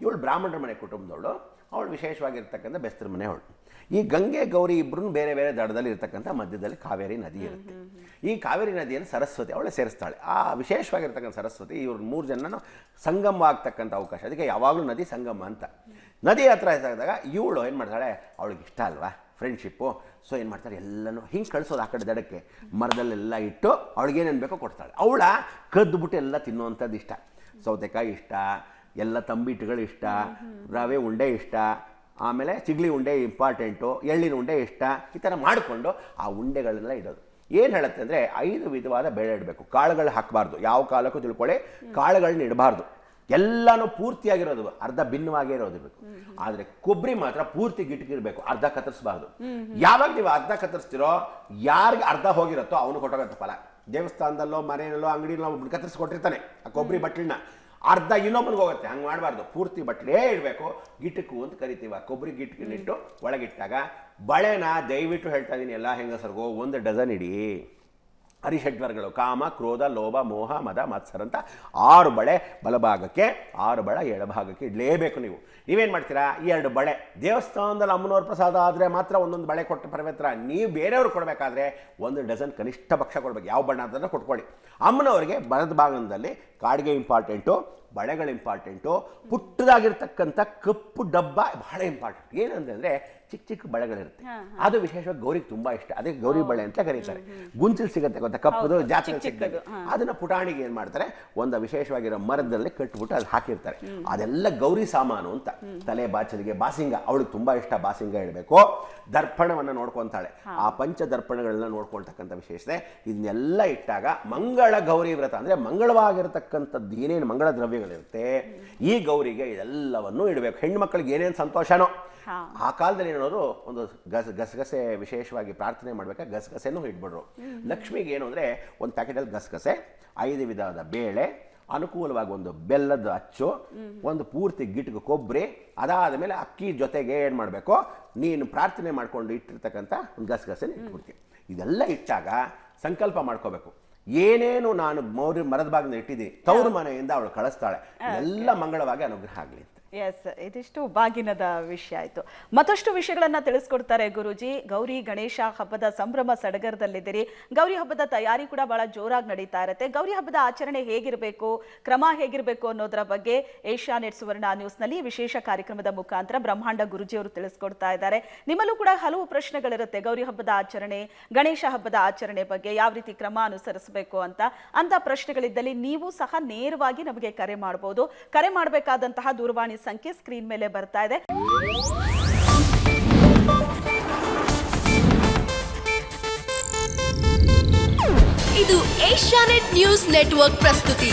S2: ಇವಳು ಬ್ರಾಹ್ಮಣರ ಮನೆ ಕುಟುಂಬದವಳು, ಅವಳು ವಿಶೇಷವಾಗಿರ್ತಕ್ಕಂಥ ಬೆಸ್ತರ ಮನೆ ಅವಳು. ಈ ಗಂಗೆ ಗೌರಿ ಇಬ್ಬರೂ ಬೇರೆ ಬೇರೆ ದಡದಲ್ಲಿ ಇರ್ತಕ್ಕಂಥ ಮಧ್ಯದಲ್ಲಿ ಕಾವೇರಿ ನದಿ ಇರುತ್ತೆ. ಈ ಕಾವೇರಿ ನದಿಯನ್ನು ಸರಸ್ವತಿ ಅವಳೆ ಸೇರಿಸ್ತಾಳೆ. ಆ ವಿಶೇಷವಾಗಿರ್ತಕ್ಕಂಥ ಸರಸ್ವತಿ ಇವ್ರ 3 ಜನನು ಸಂಗಮ ಆಗ್ತಕ್ಕಂಥ ಅವಕಾಶ. ಅದಕ್ಕೆ ಯಾವಾಗಲೂ ನದಿ ಸಂಗಮ ಅಂತ. ನದಿ ಹತ್ರ ಇದ್ದಾಗ ಇವಳು ಏನು ಮಾಡ್ತಾಳೆ, ಅವಳಿಗೆ ಇಷ್ಟ ಅಲ್ವಾ ಫ್ರೆಂಡ್ಶಿಪ್ಪು. ಸೊ ಏನು ಮಾಡ್ತಾರೆ, ಎಲ್ಲನೂ ಹಿಂಗೆ ಕಳಿಸೋದು ಆ ಕಡೆ ದಡಕ್ಕೆ ಮರದಲ್ಲೆಲ್ಲ ಇಟ್ಟು ಅವಳಿಗೇನೇನು ಬೇಕೋ ಕೊಡ್ತಾಳೆ. ಅವಳ ಕದ್ದುಬಿಟ್ಟು ಎಲ್ಲ ತಿನ್ನುವಂಥದ್ದು ಇಷ್ಟ. ಸೌತೆಕಾಯಿ ಇಷ್ಟ, ಎಲ್ಲ ತಂಬಿಟ್ಟುಗಳು ಇಷ್ಟ, ರವೆ ಉಂಡೆ ಇಷ್ಟ, ಆಮೇಲೆ ಚಿಗ್ಲಿ ಉಂಡೆ ಇಂಪಾರ್ಟೆಂಟು, ಎಳ್ಳಿನ ಉಂಡೆ ಇಷ್ಟ. ಈ ಥರ ಮಾಡಿಕೊಂಡು ಆ ಉಂಡೆಗಳನ್ನೆಲ್ಲ ಇಡೋದು. ಏನು ಹೇಳುತ್ತೆ ಅಂದರೆ 5 ವಿಧವಾದ ಬೇಳೆ ಇಡಬೇಕು. ಕಾಳುಗಳು ಹಾಕಬಾರ್ದು, ಯಾವ ಕಾಲಕ್ಕೂ ತಿಳ್ಕೊಳ್ಳಿ. ಕಾಳುಗಳನ್ನ ಇಡಬಾರ್ದು, ಎಲ್ಲನೂ ಪೂರ್ತಿಯಾಗಿರೋದು, ಅರ್ಧ ಭಿನ್ನವಾಗೇ ಇರೋದಿರಬೇಕು. ಆದರೆ ಕೊಬ್ಬರಿ ಮಾತ್ರ ಪೂರ್ತಿ ಗಿಟ್ಗಿರ್ಬೇಕು, ಅರ್ಧ ಕತ್ತರಿಸಬಾರ್ದು. ಯಾವಾಗ ನೀವು ಅರ್ಧ ಕತ್ತರಿಸ್ತಿರೋ ಯಾರಿಗೆ ಅರ್ಧ ಹೋಗಿರುತ್ತೋ ಅವನು ಕೊಟ್ಟೋಗತ್ತೆ ಫಲ. ದೇವಸ್ಥಾನದಲ್ಲೋ ಮನೆಯಲ್ಲೋ ಅಂಗಡಿನಲ್ಲೋ ಒಬ್ಬರು ಕತ್ತರಿಸ್ಕೊಟ್ಟಿರ್ತಾನೆ ಆ ಕೊಬ್ಬರಿ ಬಟ್ಲನ್ನ. ಅರ್ಧ ಇನ್ನೊಬ್ಬನಿಗೆ ಹೋಗುತ್ತೆ. ಹಂಗೆ ಮಾಡಬಾರ್ದು, ಪೂರ್ತಿ ಬಟ್ಲೇ ಇಡಬೇಕು. ಗಿಟಕು ಅಂತ ಕರಿತೀವ, ಕೊಬ್ಬರಿ ಗಿಟ್ಕಿನಿಟ್ಟು ಒಳಗಿಟ್ಟಾಗ ಬಳೆನ ದಯವಿಟ್ಟು ಹೇಳ್ತಾ ಇದ್ದೀನಿ ಎಲ್ಲ ಹೆಂಗಸರಿಗೂ 1 ಡಜನ್ ಇಡಿ. ಅರಿಷಡ್ವರ್ಗಳು ಕಾಮ, ಕ್ರೋಧ, ಲೋಭ, ಮೋಹ, ಮದ, ಮತ್ಸರ ಅಂತ 6 ಬಳೆ ಬಲಭಾಗಕ್ಕೆ, 6 ಬಳೆ ಎಡಭಾಗಕ್ಕೆ ಇಡಲೇಬೇಕು. ನೀವೇನು ಮಾಡ್ತೀರಾ, ಈ 2 ಬಳೆ ದೇವಸ್ಥಾನದಲ್ಲಿ ಅಮ್ಮನವ್ರ ಪ್ರಸಾದ ಆದರೆ ಮಾತ್ರ 1 ಬಳೆ ಕೊಟ್ಟು ಪವಿತ್ರ. ನೀವು ಬೇರೆಯವ್ರಿಗೆ ಕೊಡಬೇಕಾದ್ರೆ 1 ಡಜನ್ ಕನಿಷ್ಠ ಪಕ್ಷ ಕೊಡಬೇಕು. ಯಾವ ಬಣ್ಣ ಅಂತಂದ್ರೆ ಕೊಟ್ಕೊಳ್ಳಿ. ಅಮ್ಮನವರಿಗೆ ಬಲದ ಭಾಗದಲ್ಲಿ ಕಾಡಿಗೆ ಇಂಪಾರ್ಟೆಂಟು, ಬಳೆಗಳು ಇಂಪಾರ್ಟೆಂಟು, ಪುಟ್ಟದಾಗಿರ್ತಕ್ಕಂಥ ಕಪ್ಪು ಡಬ್ಬ ಬಹಳ ಇಂಪಾರ್ಟೆಂಟ್. ಏನಂತಂದರೆ ಚಿಕ್ಕ ಚಿಕ್ಕ ಬಳೆಗಳಿರುತ್ತೆ, ಅದು ವಿಶೇಷವಾಗಿ ಗೌರಿಗೆ ತುಂಬ ಇಷ್ಟ. ಅದಕ್ಕೆ ಗೌರಿ ಬಳೆ ಅಂತ ಕರೀತಾರೆ. ಗುಂಚಲ್ ಸಿಗುತ್ತೆ ಗೊತ್ತಾ, ಕಪ್ಪದು ಜಾತ್ರೆ ಸಿಗ್ತದೆ. ಅದನ್ನು ಪುಟಾಣಿಗೆ ಏನು ಮಾಡ್ತಾರೆ, ಒಂದು ವಿಶೇಷವಾಗಿರೋ ಮರದಲ್ಲಿ ಕಟ್ಬಿಟ್ಟು ಅದು ಹಾಕಿರ್ತಾರೆ. ಅದೆಲ್ಲ ಗೌರಿ ಸಾಮಾನು ಅಂತ. ತಲೆ ಬಾಚಲಿಗೆ ಬಾಸಿಂಗ, ಅವಳಿಗೆ ತುಂಬ ಇಷ್ಟ, ಬಾಸಿಂಗ ಇಡಬೇಕು. ದರ್ಪಣವನ್ನು ನೋಡ್ಕೊತಾಳೆ, ಆ ಪಂಚ ದರ್ಪಣಗಳನ್ನ ನೋಡ್ಕೊಳ್ತಕ್ಕಂಥ ವಿಶೇಷತೆ. ಇದನ್ನೆಲ್ಲ ಇಟ್ಟಾಗ ಮಂಗಳ ಗೌರಿ ವ್ರತ ಅಂದರೆ ಮಂಗಳವಾಗಿರತಕ್ಕಂಥದ್ದು ಏನೇನು ಮಂಗಳ ದ್ರವ್ಯಗಳಿರುತ್ತೆ ಈ ಗೌರಿಗೆ ಇದೆಲ್ಲವನ್ನು ಇಡಬೇಕು. ಹೆಣ್ಮಕ್ಳಿಗೆ ಏನೇನು ಸಂತೋಷನೋ ಆ ಕಾಲದಲ್ಲಿ ಏನೋರು ಒಂದು ಗಸಗಸೆ ವಿಶೇಷವಾಗಿ ಪ್ರಾರ್ಥನೆ ಮಾಡ್ಬೇಕಾ ಗಸಗಸೆನೂ ಇಟ್ಬಿಡ್ರು. ಲಕ್ಷ್ಮಿಗೆ ಏನು ಅಂದರೆ ಒಂದು ಪ್ಯಾಕೆಟಲ್ಲಿ ಗಸಗಸೆ, 5 ವಿಧದ ಬೇಳೆ, ಅನುಕೂಲವಾಗಿ ಒಂದು ಬೆಲ್ಲದ ಅಚ್ಚು, ಒಂದು ಪೂರ್ತಿ ಗಿಟ್ಗೆ ಕೊಬ್ಬರಿ, ಅದಾದ ಮೇಲೆ ಅಕ್ಕಿ ಜೊತೆಗೆ ಏನು ಮಾಡಬೇಕು, ನೀನು ಪ್ರಾರ್ಥನೆ ಮಾಡ್ಕೊಂಡು ಇಟ್ಟಿರ್ತಕ್ಕಂಥ ಒಂದು ಗಸಗಸೆನ ಇಟ್ಬಿಡ್ತೀವಿ. ಇದೆಲ್ಲ ಇಟ್ಟಾಗ ಸಂಕಲ್ಪ ಮಾಡ್ಕೋಬೇಕು, ಏನೇನು ನಾನು ಮರದ ಭಾಗದಿಂದ ಇಟ್ಟಿದ್ದೀನಿ ತವರು ಮನೆಯಿಂದ ಅವಳು ಕಳಿಸ್ತಾಳೆ, ಎಲ್ಲ ಮಂಗಳವಾಗಿ ಅನುಗ್ರಹ ಆಗಲಿ ಅಂತ.
S1: ಎಸ್, ಇದಿಷ್ಟು ಬಾಗಿನದ ವಿಷಯ ಆಯಿತು. ಮತ್ತಷ್ಟು ವಿಷಯಗಳನ್ನು ತಿಳಿಸ್ಕೊಡ್ತಾರೆ ಗುರೂಜಿ. ಗೌರಿ ಗಣೇಶ ಹಬ್ಬದ ಸಂಭ್ರಮ ಸಡಗರದಲ್ಲಿದ್ದೀರಿ. ಗೌರಿ ಹಬ್ಬದ ತಯಾರಿ ಕೂಡ ಬಹಳ ಜೋರಾಗಿ ನಡೀತಾ ಇರುತ್ತೆ. ಗೌರಿ ಹಬ್ಬದ ಆಚರಣೆ ಹೇಗಿರಬೇಕು, ಕ್ರಮ ಹೇಗಿರಬೇಕು ಅನ್ನೋದರ ಬಗ್ಗೆ ಏಷ್ಯಾನೆಟ್ ಸುವರ್ಣ ನ್ಯೂಸ್ನಲ್ಲಿ ವಿಶೇಷ ಕಾರ್ಯಕ್ರಮದ ಮುಖಾಂತರ ಬ್ರಹ್ಮಾಂಡ ಗುರೂಜಿಯವರು ತಿಳಿಸ್ಕೊಡ್ತಾ ಇದ್ದಾರೆ. ನಿಮ್ಮಲ್ಲೂ ಕೂಡ ಹಲವು ಪ್ರಶ್ನೆಗಳಿರುತ್ತೆ ಗೌರಿ ಹಬ್ಬದ ಆಚರಣೆ, ಗಣೇಶ ಹಬ್ಬದ ಆಚರಣೆ ಬಗ್ಗೆ ಯಾವ ರೀತಿ ಕ್ರಮ ಅನುಸರಿಸಬೇಕು ಅಂತ ಪ್ರಶ್ನೆಗಳಿದ್ದಲ್ಲಿ ನೀವು ಸಹ ನೇರವಾಗಿ ನಮಗೆ ಕರೆ ಮಾಡಬಹುದು. ಕರೆ ಮಾಡಬೇಕಾದಂತಹ ದೂರವಾಣಿ ಸಂಖ್ಯೆ ಸ್ಕ್ರೀನ್ ಮೇಲೆ ಬರ್ತಾ ಇದೆ.
S3: ಇದು ಏಷ್ಯಾನೆಟ್ ನ್ಯೂಸ್ ನೆಟ್ವರ್ಕ್ ಪ್ರಸ್ತುತಿ.